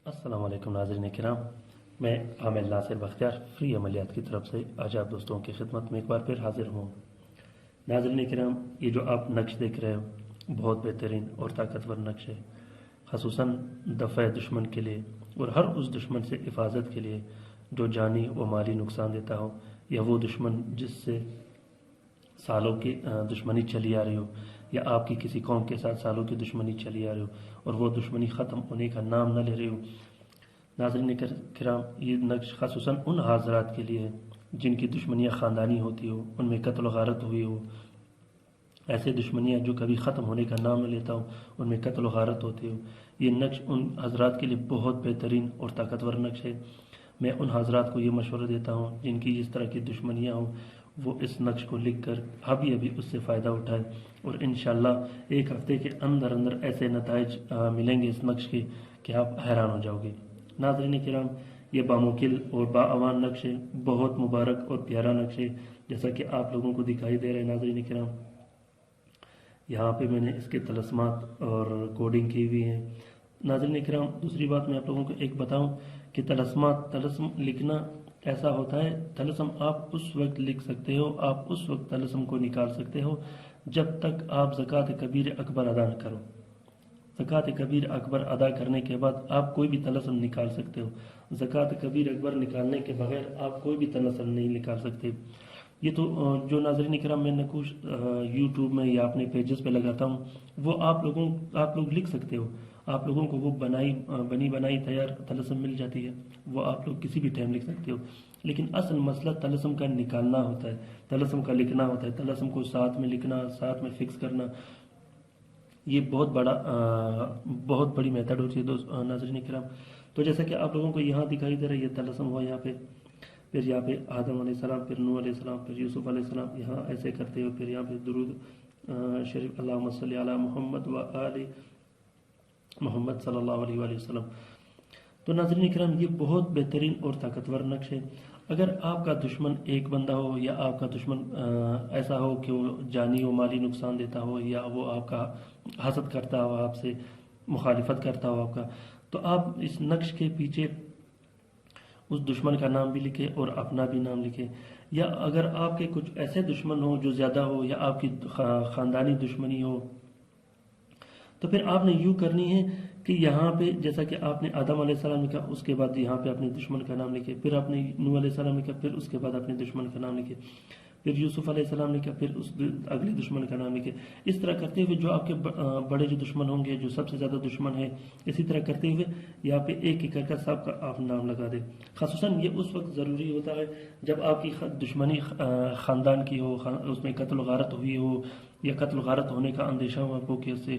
السلام علیکم ناظرین کرام، میں عامر ناصر بختیار فری عملیات کی طرف سے آج آپ دوستوں کی خدمت میں ایک بار پھر حاضر ہوں۔ ناظرین کرام، یہ جو آپ نقش دیکھ رہے ہو بہت بہترین اور طاقتور نقش ہے، خصوصاً دفع دشمن کے لیے اور ہر اس دشمن سے حفاظت کے لیے جو جانی و مالی نقصان دیتا ہو، یا وہ دشمن جس سے سالوں کی دشمنی چلی آ رہی ہو، یا آپ کی کسی قوم کے ساتھ سالوں کی دشمنی چلی آ رہی ہو اور وہ دشمنی ختم ہونے کا نام نہ لے رہی ہو۔ ناظرین کرام، یہ نقش خصوصاً ان حضرات کے لیے ہے جن کی دشمنیاں خاندانی ہوتی ہو، ان میں قتل و غارت ہوئی ہو، ایسے دشمنیاں جو کبھی ختم ہونے کا نام نہ لیتا ہو، ان میں قتل و غارت ہوتی ہو۔ یہ نقش ان حضرات کے لیے بہت بہترین اور طاقتور نقش ہے۔ میں ان حضرات کو یہ مشورہ دیتا ہوں جن کی اس طرح کی دشمنیاں ہوں، وہ اس نقش کو لکھ کر ابھی اس سے فائدہ اٹھائے، اور انشاءاللہ ایک ہفتے کے اندر ایسے نتائج ملیں گے اس نقش کے کہ آپ حیران ہو جاؤ گے۔ ناظرین کرام، یہ باموکل اور باامان نقش ہے، بہت مبارک اور پیارا نقش ہے، جیسا کہ آپ لوگوں کو دکھائی دے رہے ہیں۔ ناظرین کرام، یہاں پہ میں نے اس کے طلسمات اور کوڈنگ کی ہوئی ہے۔ ناظرین کرام، دوسری بات میں آپ لوگوں کو ایک بتاؤں کہ طلسم لکھنا ایسا ہوتا ہے، طلسم آپ اس وقت لکھ سکتے ہو، آپ اس وقت طلسم کو نکال سکتے ہو جب تک آپ زکوٰۃ کبیر اکبر ادا نہ کرو۔ زکوٰۃ کبیر اکبر ادا کرنے کے بعد آپ کوئی بھی طلسم نکال سکتے ہو۔ زکوٰۃ کبیر اکبر نکالنے کے بغیر آپ کوئی بھی طلسم نہیں نکال سکتے۔ یہ تو جو ناظرین کرام میں نقوش یوٹیوب میں یا اپنے پیجز پہ لگاتا ہوں، وہ آپ لوگ لکھ سکتے ہو، آپ لوگوں کو وہ بنی بنائی تیار طلسم مل جاتی ہے، وہ آپ لوگ کسی بھی ٹائم لکھ سکتے ہو۔ لیکن اصل مسئلہ طلسم کا نکالنا ہوتا ہے، طلسم کا لکھنا ہوتا ہے، طلسم کو ساتھ میں لکھنا، ساتھ میں فکس کرنا، یہ بہت بڑی میتھڈ ہوتی ہے ناظرین کرام۔ تو جیسا کہ آپ لوگوں کو یہاں دکھائی دے رہا ہے، یہ طلسم ہوا یہاں پہ، پھر یہاں پہ آدم علیہ السلام، پھر نوح علیہ السلام، پھر یوسف علیہ السلام، یہاں ایسے کرتے ہو، پھر یہاں پہ درود شریف، اللہم صلی علی محمد و آل محمد صلی اللہ علیہ وآلہ وسلم۔ تو ناظرین کرام، یہ بہت بہترین اور طاقتور نقش ہے۔ اگر آپ کا دشمن ایک بندہ ہو، یا آپ کا دشمن ایسا ہو کہ وہ جانی و مالی نقصان دیتا ہو، یا وہ آپ کا حسد کرتا ہو، آپ سے مخالفت کرتا ہو آپ کا، تو آپ اس نقش کے پیچھے اس دشمن کا نام بھی لکھے اور اپنا بھی نام لکھے۔ یا اگر آپ کے کچھ ایسے دشمن ہو جو زیادہ ہو، یا آپ کی خاندانی دشمنی ہو، تو پھر آپ نے یوں کرنی ہے کہ یہاں پہ جیسا کہ آپ نے آدم علیہ السلام لکھا، اس کے بعد یہاں پہ اپنے دشمن کا نام لکھے، پھر آپ نے نوح علیہ السلام لکھا، پھر اس کے بعد اپنے دشمن کا نام لکھے، پھر یوسف علیہ السلام لکھا، پھر اس اگلے دشمن کا نام لکھے۔ اس طرح کرتے ہوئے جو آپ کے بڑے جو دشمن ہوں گے، جو سب سے زیادہ دشمن ہے، اسی طرح کرتے ہوئے یہاں پہ ایک ایک کر کے سب کا آپ نام لگا دیں۔ خصوصاً یہ اس وقت ضروری ہوتا ہے جب آپ کی دشمنی خاندان کی ہو، اس میں قتل و غارت ہوئی ہو، یا قتل و غارت ہونے کا اندیشہ ہو آپ کو کہ اس سے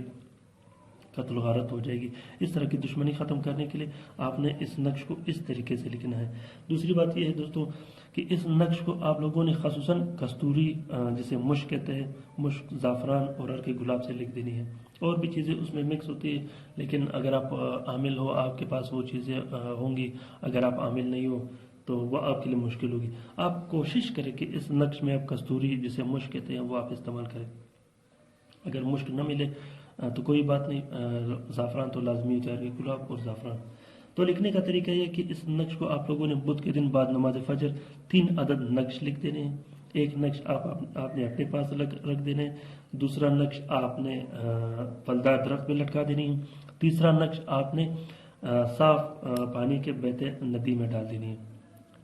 قتل و غارت ہو جائے گی۔ اس طرح کی دشمنی ختم کرنے کے لیے آپ نے اس نقش کو اس طریقے سے لکھنا ہے۔ دوسری بات یہ ہے دوستوں کہ اس نقش کو آپ لوگوں نے خصوصاً کستوری، جسے مشک کہتے ہیں، مشک، زعفران اور عرق گلاب سے لکھ دینی ہے۔ اور بھی چیزیں اس میں مکس ہوتی ہے، لیکن اگر آپ عامل ہو، آپ کے پاس وہ چیزیں ہوں گی، اگر آپ عامل نہیں ہو تو وہ آپ کے لیے مشکل ہوگی۔ آپ کوشش کریں کہ اس نقش میں آپ کستوری، جسے مشک کہتے ہیں، وہ آپ استعمال کریں۔ اگر مشک نہ ملے تو کوئی بات نہیں، زعفران تو لازمی ہوتا ہے، گلاب اور زعفران۔ تو لکھنے کا طریقہ یہ کہ اس نقش کو آپ لوگوں نے بدھ کے دن بعد نماز فجر 3 عدد نقش لکھ دینے ہیں۔ ایک نقش آپ نے اپنے پاس رکھ دینے ہیں، دوسرا نقش آپ نے پھلدار درخت میں لٹکا دینی ہے، تیسرا نقش آپ نے صاف پانی کے بہتے ندی میں ڈال دینی ہے۔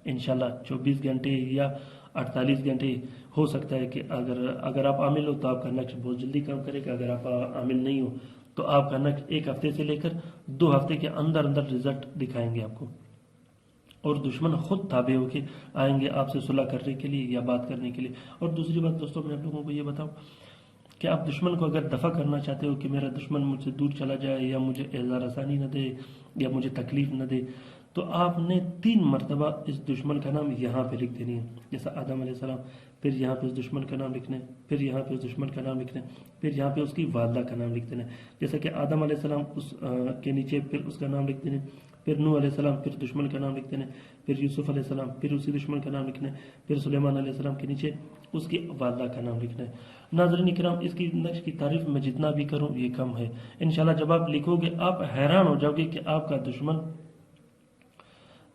انشاءاللہ 24 گھنٹے یا 48 گھنٹے ہو سکتا ہے کہ اگر آپ عامل ہو تو آپ کا نقش بہت جلدی کام کرے گا، اگر آپ عامل نہیں ہو تو آپ کا نقش 1 ہفتے سے لے کر 2 ہفتے کے اندر رزلٹ دکھائیں گے آپ کو، اور دشمن خود تابع ہو کے آئیں گے آپ سے صلح کرنے کے لیے یا بات کرنے کے لیے۔ اور دوسری بات دوستوں، میں آپ لوگوں کو یہ بتاؤں کہ آپ دشمن کو اگر دفع کرنا چاہتے ہو کہ میرا دشمن مجھ سے دور چلا جائے، یا مجھے اعزار آسانی نہ دے، یا مجھے تکلیف نہ دے، تو آپ نے 3 مرتبہ اس دشمن کا نام یہاں پہ لکھ دینی ہے، جیسا آدم علیہ السلام، پھر یہاں پہ اس دشمن کا نام لکھنا ہے، پھر یہاں پہ اس دشمن کا نام لکھنا ہے، پھر یہاں پہ اس کی والدہ کا نام لکھ دینا ہے۔ جیسا کہ آدم علیہ السلام اس کے نیچے پھر اس کا نام لکھ دینا ہے، پھر نوح علیہ السلام، پھر دشمن کا نام لکھ دینا ہے، پھر یوسف علیہ السلام، پھر اسی دشمن کا نام لکھنا ہے، پھر سلیمان علیہ السلام کے نیچے اس کی والدہ کا نام لکھنا ہے۔ ناظرین کرام، اس کی نقش کی تعریف میں جتنا بھی کروں یہ کم ہے۔ انشاءاللہ جب آپ لکھو گے آپ حیران ہو جاؤ گے کہ آپ کا دشمن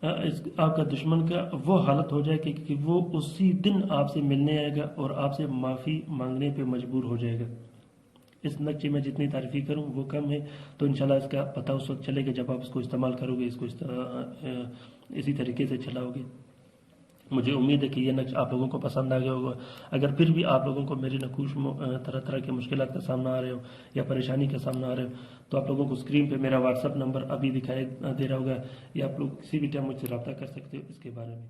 آپ کا دشمن کا وہ حالت ہو جائے کہ وہ اسی دن آپ سے ملنے آئے گا اور آپ سے معافی مانگنے پہ مجبور ہو جائے گا۔ اس نقشے میں جتنی تعریفی کروں وہ کم ہے، تو انشاءاللہ اس کا پتہ اس وقت چلے گا جب آپ اس کو استعمال کرو گے، اس کو اسی طریقے سے چلاؤ گے۔ مجھے امید ہے کہ یہ نقش آپ لوگوں کو پسند آ گیا ہوگا۔ اگر پھر بھی آپ لوگوں کو میری نقوش طرح طرح کے مشکلات کا سامنا آ رہے ہو یا پریشانی کا سامنا آ رہے ہو، تو آپ لوگوں کو اسکرین پہ میرا واٹس ایپ نمبر ابھی دکھائی دے رہا ہوگا، یا آپ لوگ کسی بھی ٹائم مجھ سے رابطہ کر سکتے ہو اس کے بارے میں۔